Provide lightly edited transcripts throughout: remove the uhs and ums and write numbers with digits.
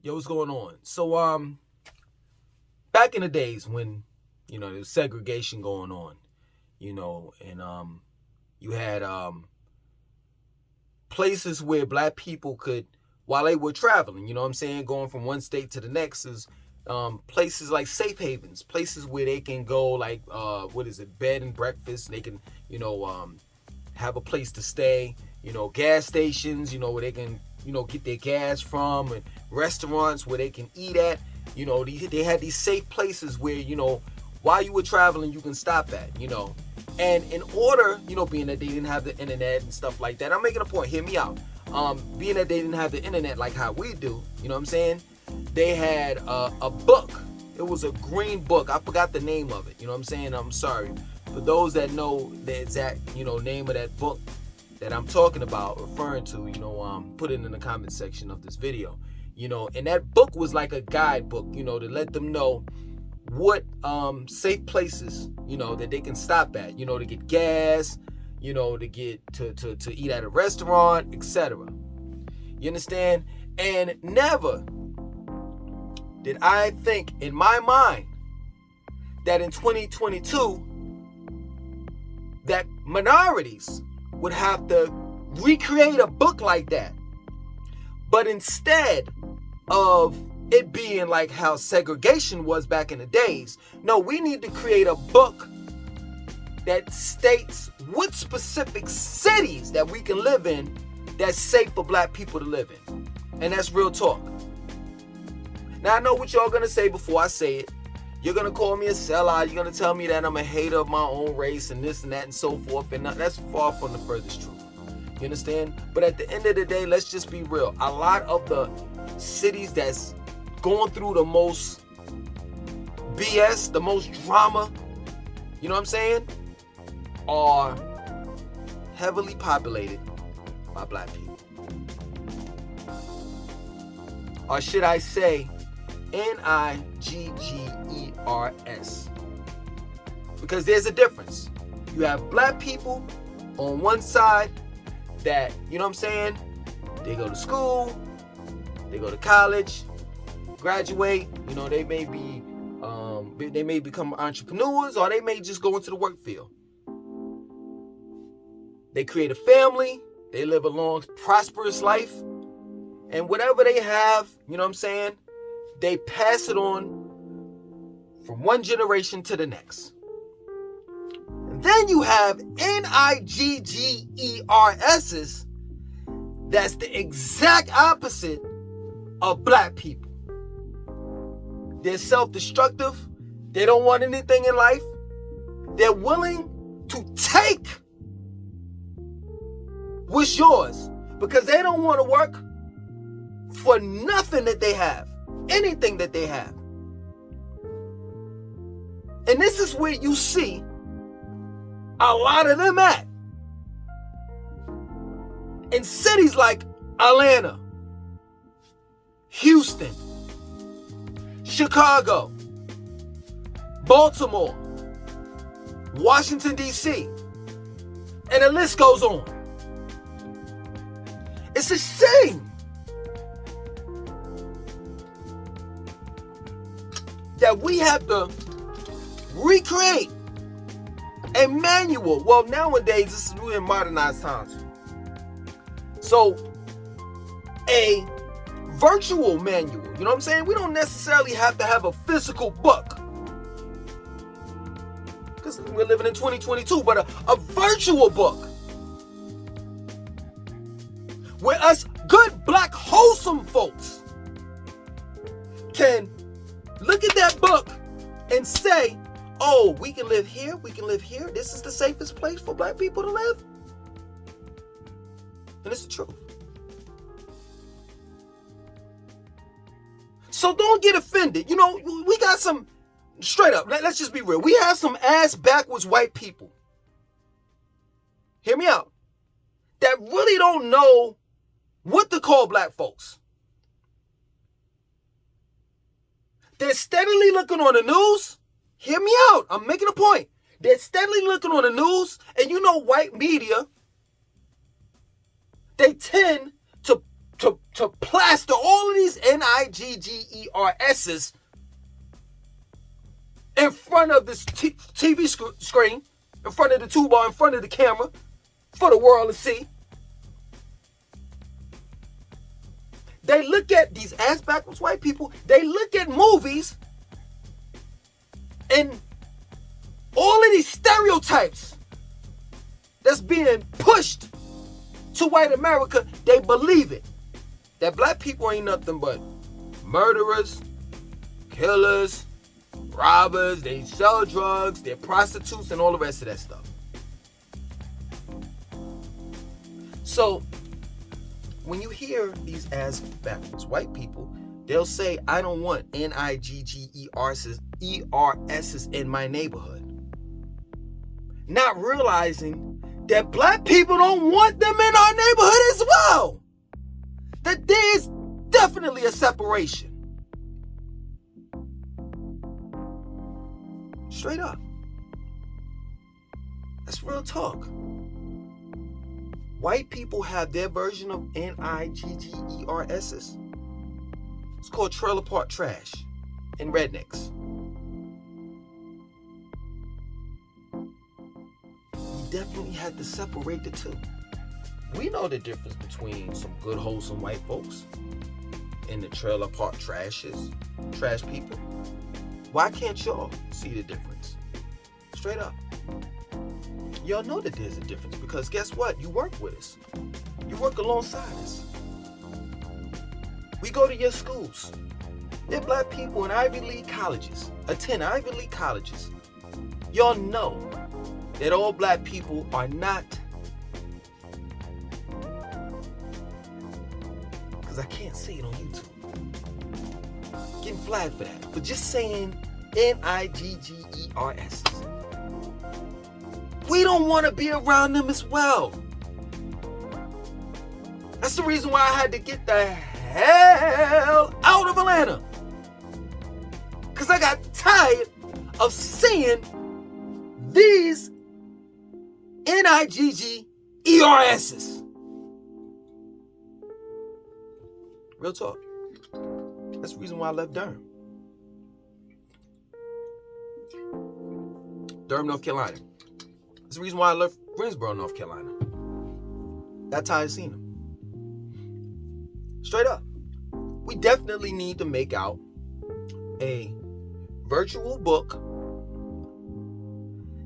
Yo, what's going on? So, back in the days when, there was segregation going on, and you had places where black people could, while they were traveling, you know what I'm saying, going from one state to the next, is places like safe havens, places where they can go, like, bed and breakfast. They can, have a place to stay, gas stations, where they can, get their gas from, and restaurants where they can eat at. They had these safe places where, while you were traveling, you can stop at, And in order, being that they didn't have the internet and stuff like that, I'm making a point, hear me out. Being that they didn't have the internet like how we do, you know what I'm saying? They had a book. It was a green book. I forgot the name of it, you know what I'm saying? I'm sorry. For those that know the exact, name of that book that I'm talking about, referring to, put it in the comment section of this video. And that book was like a guidebook, to let them know what safe places, that they can stop at, to get gas, to get to eat at a restaurant, etc. You understand? And never did I think in my mind that in 2022 that minorities would have to recreate a book like that. But instead of it being like how segregation was back in the days, no, we need to create a book that states what specific cities that we can live in that's safe for black people to live in. And that's real talk. Now, I know what y'all gonna say before I say it. You're gonna call me a sellout. You're gonna tell me that I'm a hater of my own race and this and that and so forth. And that's far from the furthest truth. You understand? But at the end of the day, let's just be real. A lot of the cities that's going through the most BS, the most drama, you know what I'm saying, are heavily populated by black people. Or should I say Niggers? Because there's a difference. You have black people on one side that, you know what I'm saying, they go to school, they go to college, graduate, they may be they may become entrepreneurs, or they may just go into the work field. They create a family, they live a long, prosperous life, and whatever they have, you know what I'm saying, they pass it on from one generation to the next. And then you have Niggers, that's the exact opposite of black people. They're self-destructive. They don't want anything in life. They're willing to take what's yours because they don't want to work for nothing that they have, anything that they have. And this is where you see a lot of them at. In cities like Atlanta, Houston, Chicago, Baltimore, Washington, D.C., and the list goes on. It's a shame that we have to recreate a manual. Well, nowadays, we're in modernized times. So, a virtual manual, you know what I'm saying? We don't necessarily have to have a physical book, because we're living in 2022, but a virtual book where us good black wholesome folks can look at that book and say, oh, we can live here, we can live here, this is the safest place for black people to live. And it's the truth. So don't get offended. We got some, straight up, let's just be real. We have some ass backwards white people, hear me out, that really don't know what to call black folks. They're steadily looking on the news. Hear me out. I'm making a point. They're steadily looking on the news, and white media, they tend to to plaster all of these NIGGERS's in front of this TV screen, in front of the tube bar, in front of the camera, for the world to see. They look at these ass backwards white people, they look at movies, and all of these stereotypes that's being pushed to white America, they believe it. That black people ain't nothing but murderers, killers, robbers, they sell drugs, they're prostitutes, and all the rest of that stuff. So, when you hear these ass backwards white people, they'll say, I don't want NIGGERS's in my neighborhood. Not realizing that black people don't want them in our neighborhood as well. That there's definitely a separation. Straight up. That's real talk. White people have their version of NIGGERS's. It's called trailer park trash and rednecks. You definitely had to separate the two. We know the difference between some good, wholesome white folks and the trailer park trash people. Why can't y'all see the difference? Straight up. Y'all know that there's a difference because guess what? You work with us. You work alongside us. We go to your schools. There are black people in Ivy League colleges, attend Ivy League colleges. Y'all know that all black people are not, because I can't say it on YouTube. Getting flagged for that. But just saying NIGGERS. We don't want to be around them as well. That's the reason why I had to get the hell out of Atlanta. Because I got tired of seeing these NIGGERS's. Real talk. That's the reason why I left Durham. Durham, North Carolina. That's the reason why I left Greensboro, North Carolina. That's how I seen them. Straight up. We definitely need to make out a virtual book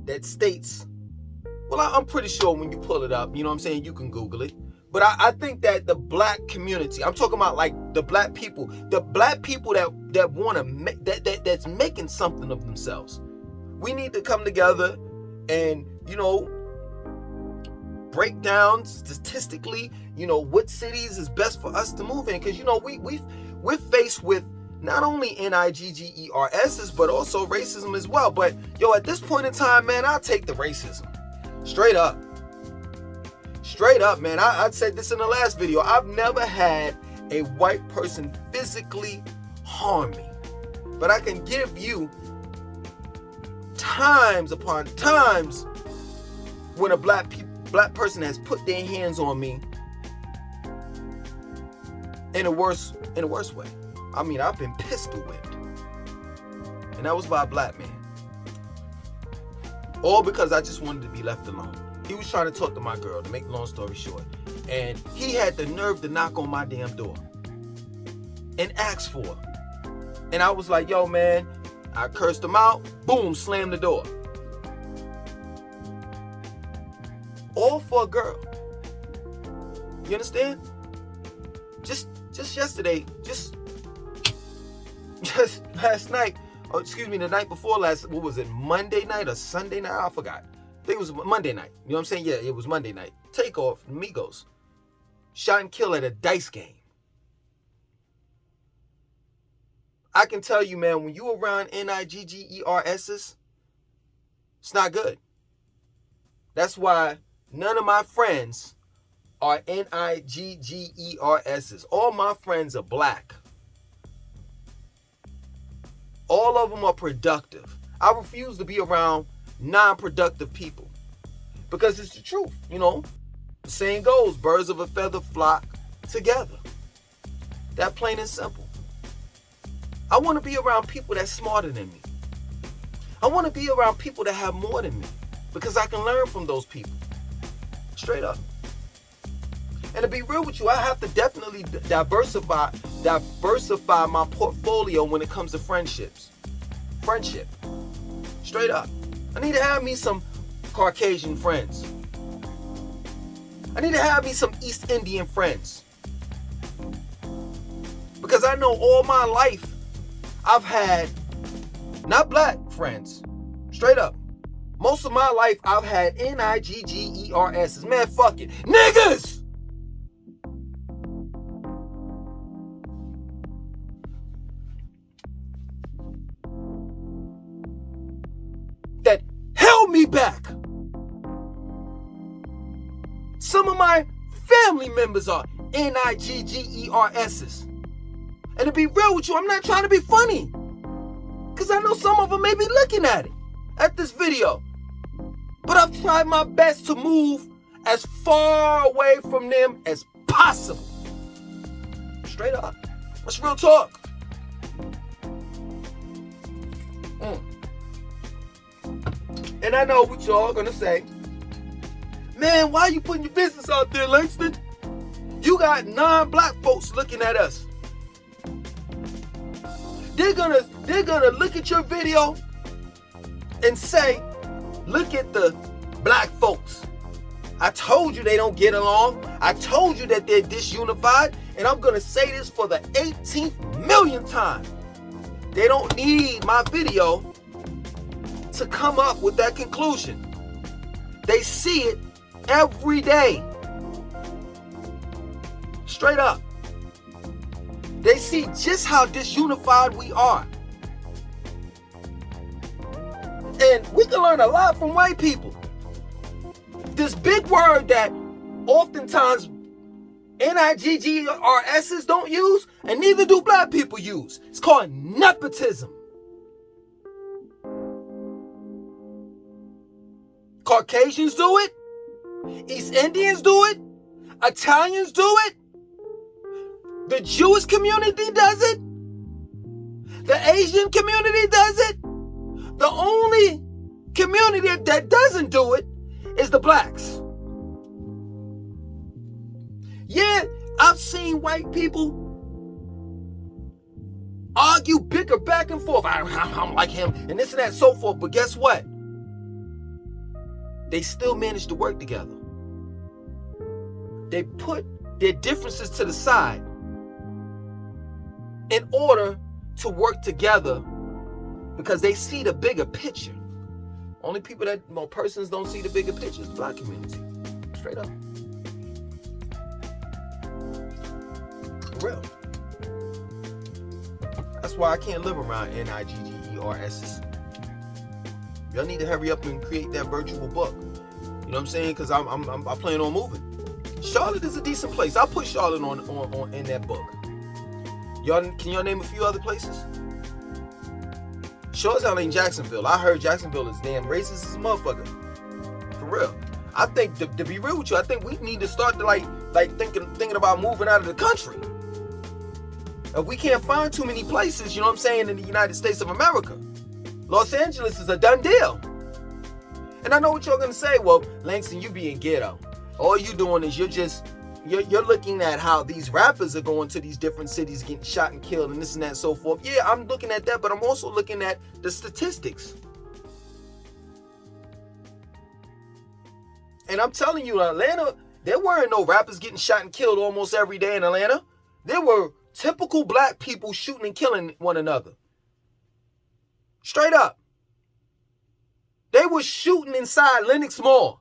that states, well, I'm pretty sure when you pull it up, you know what I'm saying, you can Google it. But I think that the black community, I'm talking about like the black people that want to make, that's making something of themselves. We need to come together and, you know, break down statistically, you know, what cities is best for us to move in. Because, you know, we're faced with not only NIGGERS's, but also racism as well. But, yo, at this point in time, man, I'll take the racism. Straight up. Straight up, man. I said this in the last video. I've never had a white person physically harm me. But I can give you times upon times when a black person has put their hands on me in a worse way. I mean, I've been pistol whipped. And that was by a black man. All because I just wanted to be left alone. He was trying to talk to my girl, to make the long story short. And he had the nerve to knock on my damn door and ask for her. And I was like, yo, man, I cursed him out. Boom, slammed the door. All for a girl. You understand? Just yesterday, just last night, or excuse me, the night before last, what was it, Monday night or Sunday night? I forgot. I think it was Monday night. You know what I'm saying? Yeah, it was Monday night. Takeoff, Migos. Shot and kill at a dice game. I can tell you, man, when you around NIGGERS's, it's not good. That's why none of my friends are NIGGERS's. All my friends are black. All of them are productive. I refuse to be around non-productive people because it's the truth, you know. The saying goes, birds of a feather flock together. That plain and simple. I want to be around people that's smarter than me. I want to be around people that have more than me because I can learn from those people. Straight up. And to be real with you, I have to definitely diversify my portfolio when it comes to friendships. Friendship. Straight up. I need to have me some Caucasian friends. I need to have me some East Indian friends. Because I know all my life I've had not black friends. Straight up. Most of my life I've had Niggers. Man, fuck it. Niggas! That held me back. Some of my family members are Niggers. And to be real with you, I'm not trying to be funny. Because I know some of them may be looking at it, at this video. But I've tried my best to move as far away from them as possible. Straight up. That's real talk. And I know what y'all are going to say. Man, why are you putting your business out there, Langston? You got non-black folks looking at us. They're gonna look at your video and say, look at the black folks. I told you they don't get along. I told you that they're disunified. And I'm gonna say this for the 18th millionth time. They don't need my video to come up with that conclusion. They see it every day. Straight up. They see just how disunified we are. And we can learn a lot from white people. This big word that oftentimes Niggers don't use, and neither do black people use. It's called nepotism. Caucasians do it. East Indians do it. Italians do it. The Jewish community does it. The Asian community does it. The only community that doesn't do it is the blacks. Yeah, I've seen white people argue, bicker back and forth. I'm like him and this and that and so forth. But guess what? They still manage to work together. They put their differences to the side in order to work together because they see the bigger picture. Only people that, persons don't see the bigger picture is the black community. Straight up. For real. That's why I can't live around Niggers. Y'all need to hurry up and create that virtual book. You know what I'm saying? Because I plan on moving. Charlotte is a decent place. I'll put Charlotte on in that book. Can y'all name a few other places? Sure as hell ain't Jacksonville. I heard Jacksonville is damn racist as a motherfucker. For real. I think to be real with you, I think we need to start to like thinking about moving out of the country. If we can't find too many places, you know what I'm saying, in the United States of America, Los Angeles is a done deal. And I know what you're gonna say. Well, Langston, you being ghetto. All you doing is you're looking at how these rappers are going to these different cities, getting shot and killed and this and that and so forth. Yeah, I'm looking at that, but I'm also looking at the statistics. And I'm telling you, in Atlanta, there weren't no rappers getting shot and killed almost every day in Atlanta. There were typical black people shooting and killing one another. Straight up. They were shooting inside Lenox Mall.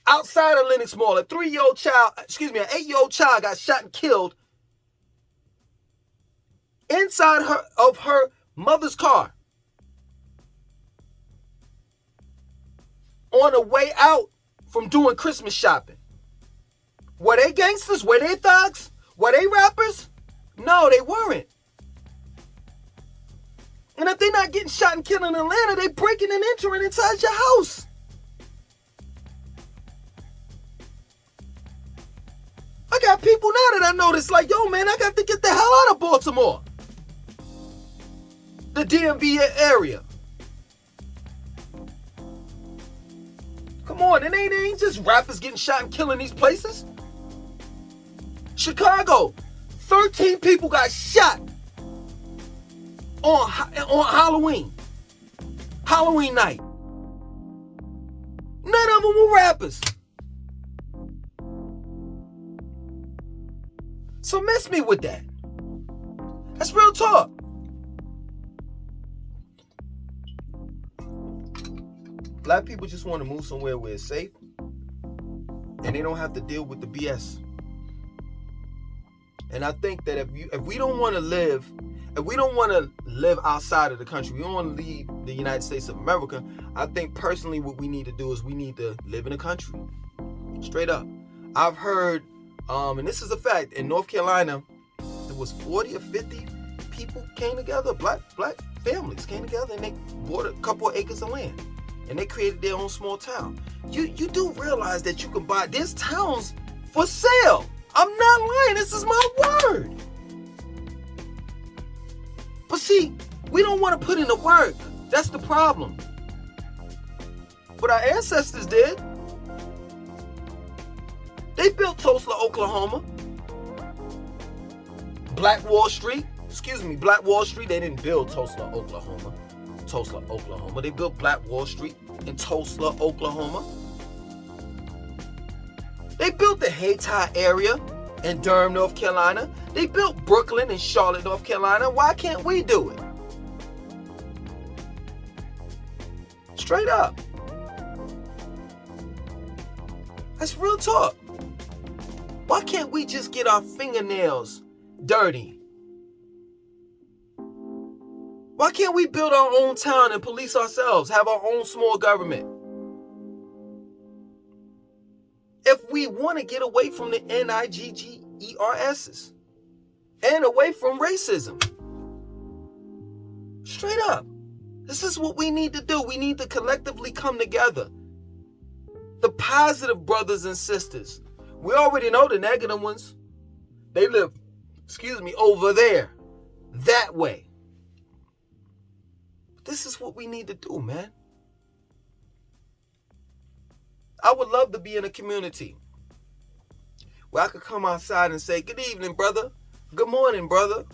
Outside of Lenox Mall, an 8-year-old child got shot and killed inside of her mother's car on the way out from doing Christmas shopping. Were they gangsters? Were they thugs? Were they rappers? No, they weren't. And if they're not getting shot and killed in Atlanta, they breaking and entering inside your house. I got people people now that I notice, like, yo, man, I got to get the hell out of Baltimore. The DMV area. Come on, it ain't just rappers getting shot and killing these places. Chicago, 13 people got shot on Halloween night. None of them were rappers. So miss me with that. That's real talk. Black people just want to move somewhere where it's safe and they don't have to deal with the BS. And I think that if we don't want to live outside of the country, we don't want to leave the United States of America, I think personally what we need to do is we need to live in a country. Straight up. I've heard, and this is a fact, in North Carolina, there was 40 or 50 people came together, black families came together, and they bought a couple of acres of land. And they created their own small town. You do realize that you can buy, there's towns for sale. I'm not lying, this is my word. But see, we don't want to put in the work. That's the problem. But our ancestors did. They built Tulsa, Oklahoma. Black Wall Street, they didn't build Tulsa, Oklahoma. They built Black Wall Street in Tulsa, Oklahoma. They built the Hayti area in Durham, North Carolina. They built Brooklyn and Charlotte, North Carolina. Why can't we do it? Straight up. That's real talk. Why can't we just get our fingernails dirty? Why can't we build our own town and police ourselves, have our own small government? If we want to get away from the NIGGERSs and away from racism. Straight up. This is what we need to do. We need to collectively come together. The positive brothers and sisters. We already know the negative ones. They live, over there. That way. This is what we need to do, man. I would love to be in a community where I could come outside and say, good evening, brother. Good morning, brother.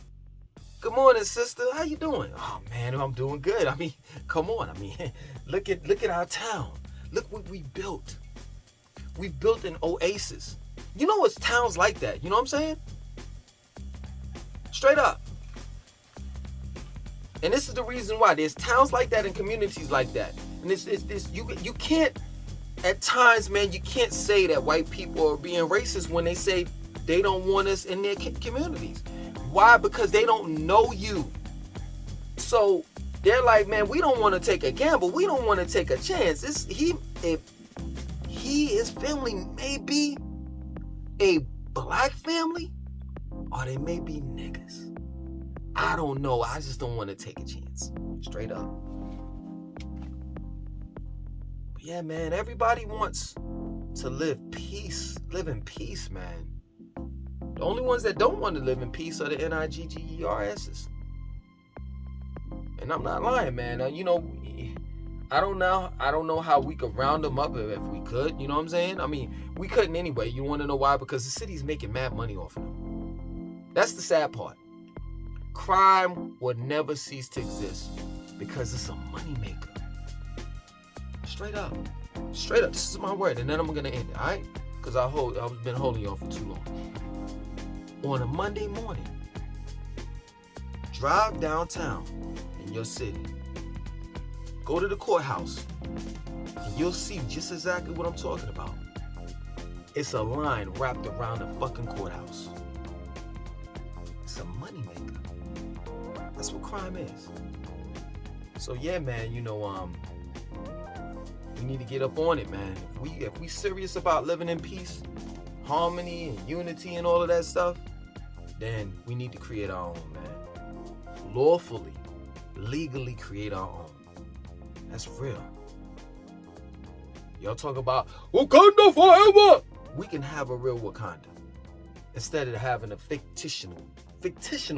Good morning, sister. How you doing? Oh, man, I'm doing good. I mean, come on. I mean, look at our town. Look what we built. We built an oasis. You know, it's towns like that. You know what I'm saying? Straight up. And this is the reason why there's towns like that and communities like that. And it's you can't, at times, man, you can't say that white people are being racist when they say they don't want us in their communities. Why? Because they don't know you. So they're like, man, we don't want to take a gamble. We don't want to take a chance. His family may be a black family, or they may be niggas. I don't know. I just don't want to take a chance. Straight up. But yeah, man, everybody wants to live in peace, man. The only ones that don't want to live in peace are the NIGGERSs. And I'm not lying, man. I don't know how we could round them up if we could. You know what I'm saying? I mean, we couldn't anyway. You want to know why? Because the city's making mad money off of them. That's the sad part. Crime will never cease to exist because it's a moneymaker. Straight up. This is my word, and then I'm gonna end it, all right? Because I've been holding y'all for too long. On a Monday morning, drive downtown in your city. Go to the courthouse, and you'll see just exactly what I'm talking about. It's a line wrapped around the fucking courthouse. It's a moneymaker. That's what crime is. So yeah, man, we need to get up on it, man. If we serious about living in peace, harmony, and unity, and all of that stuff, then we need to create our own, man. Lawfully, legally create our own. That's real. Y'all talk about Wakanda forever. We can have a real Wakanda. instead of having a fictional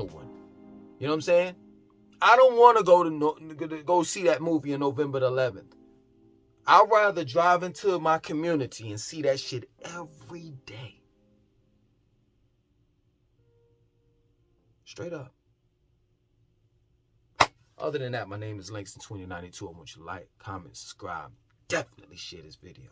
one. You know what I'm saying? I don't want to go see that movie on November the 11th. I'd rather drive into my community and see that shit every day. Straight up. Other than that, my name is Langston2092. I want you to like, comment, subscribe. Definitely share this video.